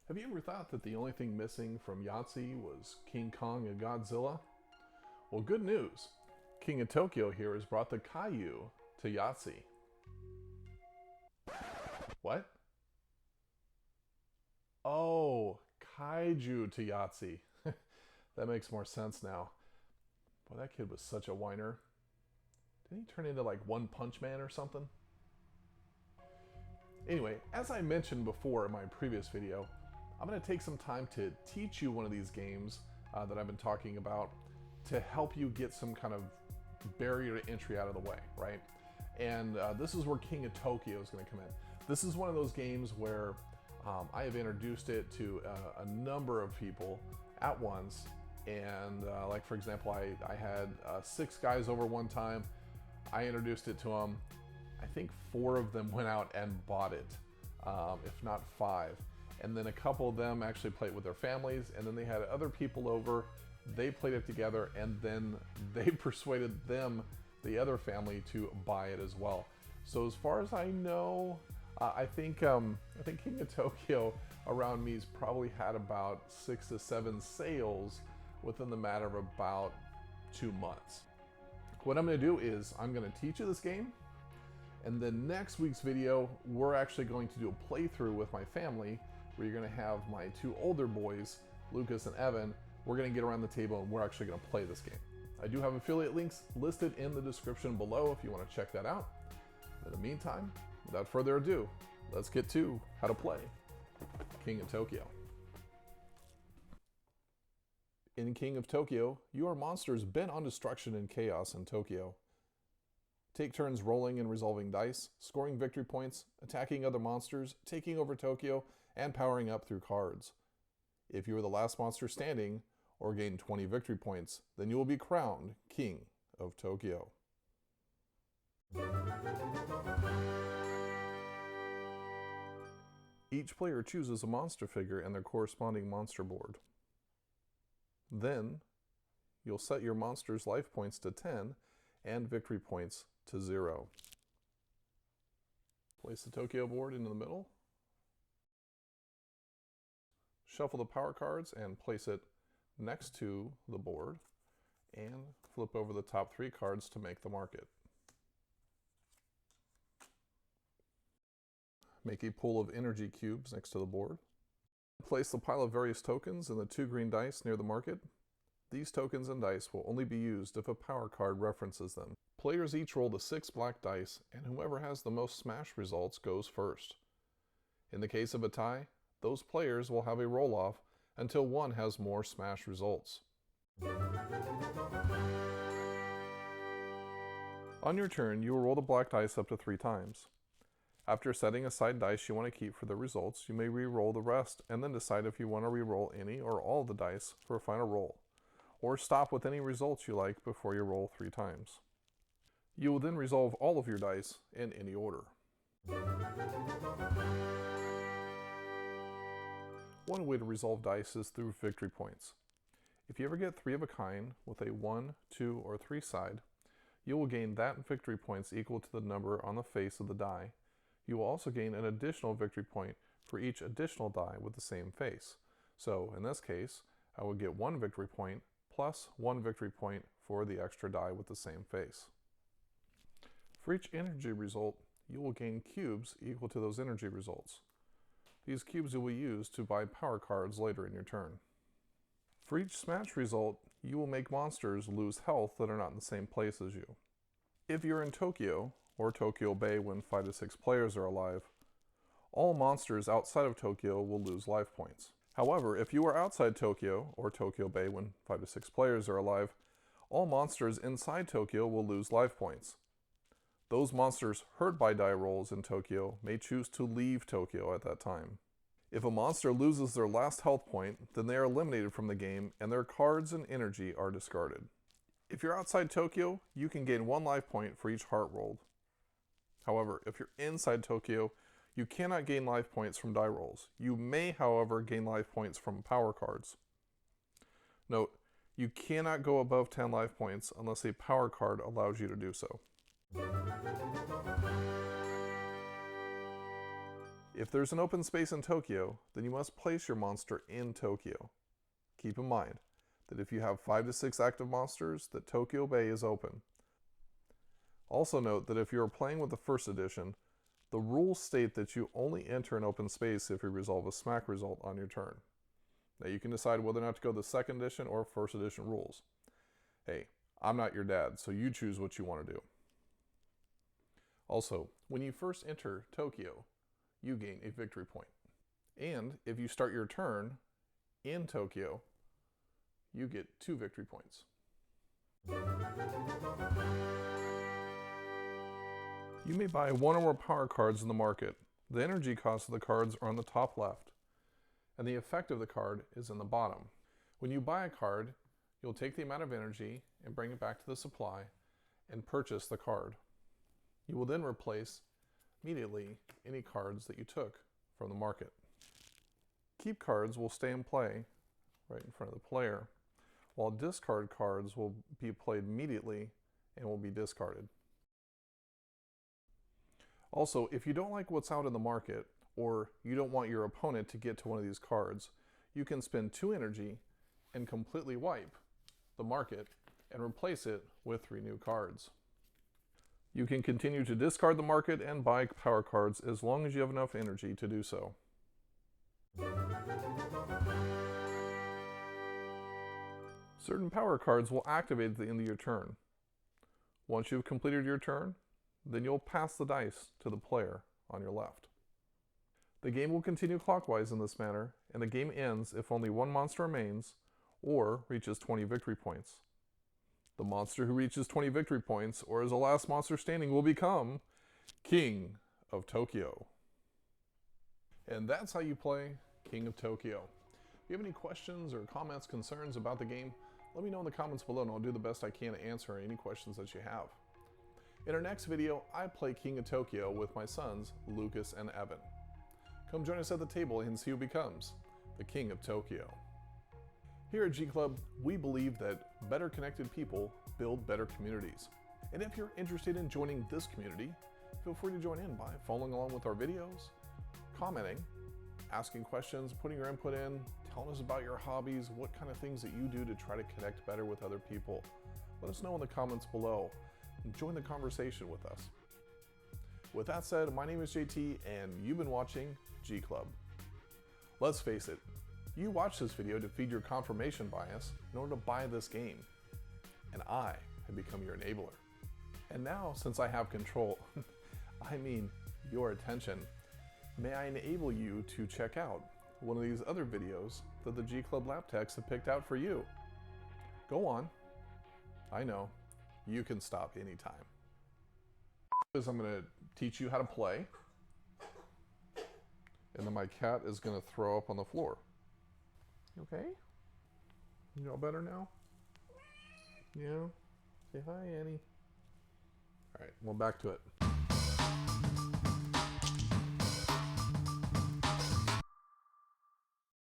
Have you ever thought that the only thing missing from Yahtzee was King Kong and Godzilla? Well, good news. King of Tokyo here has brought the Caillou to Yahtzee. What? Oh, Kaiju to Yahtzee. That makes more sense now. Boy, that kid was such a whiner. Didn't he turn into like One Punch Man or something? Anyway, as I mentioned before in my previous video, I'm going to take some time to teach you one of these games that I've been talking about to help you get some kind of barrier to entry out of the way, right? And this is where King of Tokyo is going to come in. This is one of those games where I have introduced it to a number of people at once. And like, for example, I had 6 guys over one time. I introduced it to them. I think 4 of them went out and bought it, if not 5. And then a couple of them actually played with their families, and then they had other people over. They played it together, and then they persuaded them, the other family, to buy it as well. So as far as I know, I think King of Tokyo around me's probably had about 6 to 7 sales within the matter of about 2 months. What I'm going to do is I'm going to teach you this game, and then next week's video we're actually going to do a playthrough with my family, where you're going to have my 2 older boys, Lucas and Evan. We're going to get around the table and we're actually going to play this game. I do have affiliate links listed in the description below if you want to check that out. In the meantime, without further ado, let's get to how to play King of Tokyo. In King of Tokyo, you are monsters bent on destruction and chaos in Tokyo. Take turns rolling and resolving dice, scoring victory points, attacking other monsters, taking over Tokyo, and powering up through cards. If you are the last monster standing, or gain 20 victory points, then you will be crowned King of Tokyo. Each player chooses a monster figure and their corresponding monster board. Then, you'll set your monster's life points to 10 and victory points to 0. Place the Tokyo board into the middle. Shuffle the power cards and place it next to the board, and flip over the top 3 cards to make the market. Make a pool of energy cubes next to the board. Place the pile of various tokens and the 2 green dice near the market. These tokens and dice will only be used if a power card references them. Players each roll the 6 black dice, and whoever has the most smash results goes first. In the case of a tie, those players will have a roll-off until one has more smash results. On your turn, you will roll the black dice up to 3 times. After setting aside dice you want to keep for the results, you may re-roll the rest and then decide if you want to re-roll any or all of the dice for a final roll, or stop with any results you like before you roll 3 times. You will then resolve all of your dice in any order. One way to resolve dice is through victory points. If you ever get 3 of a kind with a 1, 2, or 3 side, you will gain that victory points equal to the number on the face of the die. You will also gain an additional victory point for each additional die with the same face. So in this case, I would get 1 victory point plus 1 victory point for the extra die with the same face. For each energy result, you will gain cubes equal to those energy results. These cubes you will use to buy power cards later in your turn. For each smash result, you will make monsters lose health that are not in the same place as you. If you're in Tokyo, or Tokyo Bay when 5 to 6 players are alive, all monsters outside of Tokyo will lose life points. However, if you are outside Tokyo, or Tokyo Bay when 5 to 6 players are alive, all monsters inside Tokyo will lose life points. Those monsters hurt by die rolls in Tokyo may choose to leave Tokyo at that time. If a monster loses their last health point, then they are eliminated from the game and their cards and energy are discarded. If you're outside Tokyo, you can gain 1 life point for each heart rolled. However, if you're inside Tokyo, you cannot gain life points from die rolls. You may, however, gain life points from power cards. Note, you cannot go above 10 life points unless a power card allows you to do so. If there's an open space in Tokyo, then you must place your monster in Tokyo. Keep in mind that if you have 5 to 6 active monsters, that Tokyo Bay is open. Also note that if you are playing with the first edition, the rules state that you only enter an open space if you resolve a smack result on your turn. Now you can decide whether or not to go the second edition or first edition rules. Hey, I'm not your dad, so you choose what you want to do. Also, when you first enter Tokyo, you gain a victory point. And if you start your turn in Tokyo, you get 2 victory points. You may buy 1 or more power cards in the market. The energy costs of the cards are on the top left, and the effect of the card is in the bottom. When you buy a card, you'll take the amount of energy and bring it back to the supply and purchase the card. You will then replace immediately any cards that you took from the market. Keep cards will stay in play right in front of the player, while discard cards will be played immediately and will be discarded. Also, if you don't like what's out in the market, or you don't want your opponent to get to one of these cards, you can spend 2 energy and completely wipe the market and replace it with 3 new cards. You can continue to discard the market and buy power cards as long as you have enough energy to do so. Certain power cards will activate at the end of your turn. Once you've completed your turn, then you'll pass the dice to the player on your left. The game will continue clockwise in this manner, and the game ends if only 1 monster remains or reaches 20 victory points. The monster who reaches 20 victory points, or is the last monster standing, will become King of Tokyo. And that's how you play King of Tokyo. If you have any questions or comments, concerns about the game, let me know in the comments below and I'll do the best I can to answer any questions that you have. In our next video, I play King of Tokyo with my sons, Lucas and Evan. Come join us at the table and see who becomes the King of Tokyo. Here at G Club, we believe that better connected people build better communities. And if you're interested in joining this community, feel free to join in by following along with our videos, commenting, asking questions, putting your input in, telling us about your hobbies, what kind of things that you do to try to connect better with other people. Let us know in the comments below and join the conversation with us. With that said, my name is JT and you've been watching G Club. Let's face it, you watched this video to feed your confirmation bias in order to buy this game, and I have become your enabler. And now, since I have control, I mean your attention, may I enable you to check out one of these other videos that the G Club Lab Techs have picked out for you. Go on. I know, you can stop anytime. I'm going to teach you how to play, and then my cat is going to throw up on the floor. You okay? You all better now? Yeah? Say hi, Annie. All right, well, back to it.